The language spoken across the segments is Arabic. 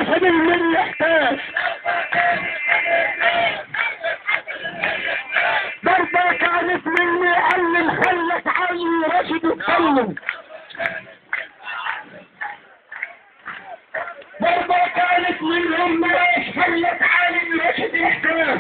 حسن المري احتاج ضربة كانت مني علم خلت علي رشد يتكلم ضربة كانت منهم ليش خلت علي رشد يحتاج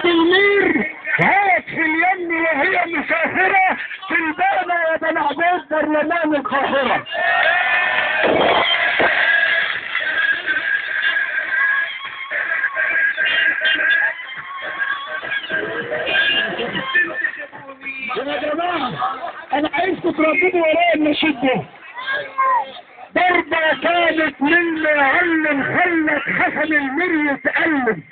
المير هات في اليم وهي مسافرة في البانة يا بن عبيد برلمان القاهرة يا جماعة انا عايزكم ترددوا ورايا النشيد ده ضربة كانت من علم خلت حسن المري يتألم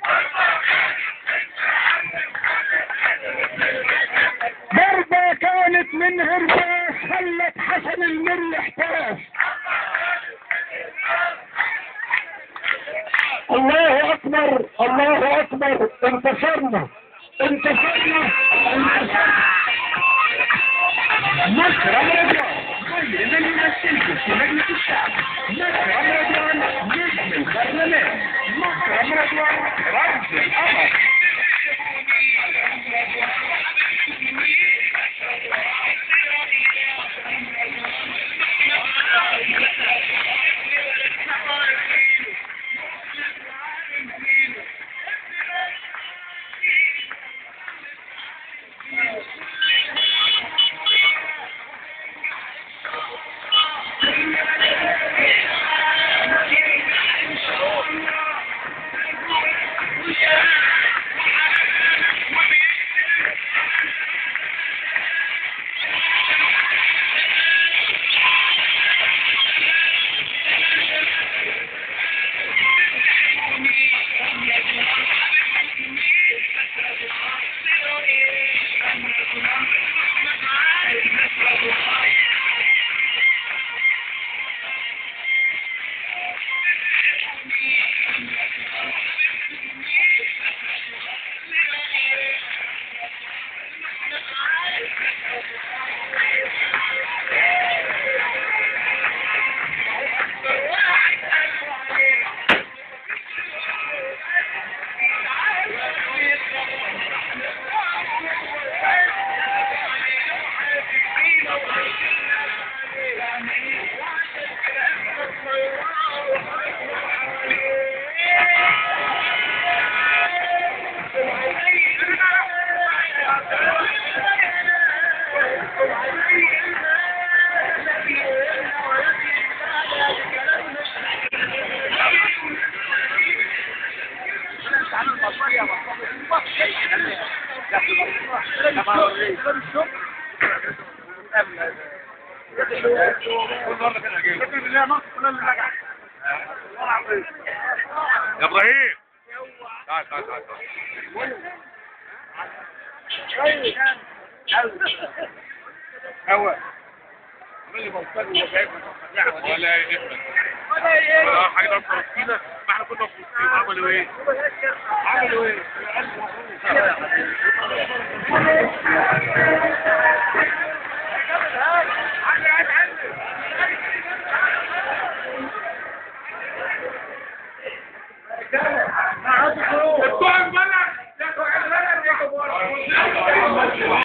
ضربة كانت من هرباس خلت حسن المري احتاج الله اكبر الله اكبر انتصرنا انتصرنا انتصرنا مكرم رضوان خير من يمثلكم في مجلس الشعب مكرم رضوان نجم البرلمان مكرم رضوان رمز القمر يا ابراهيم تعال تعال تعال هو اللي موصل وجايب ولا يهمك ولا حاجه ده فلسطين ما احنا كنا في فلسطين عملوا ايه؟ عملوا ايه؟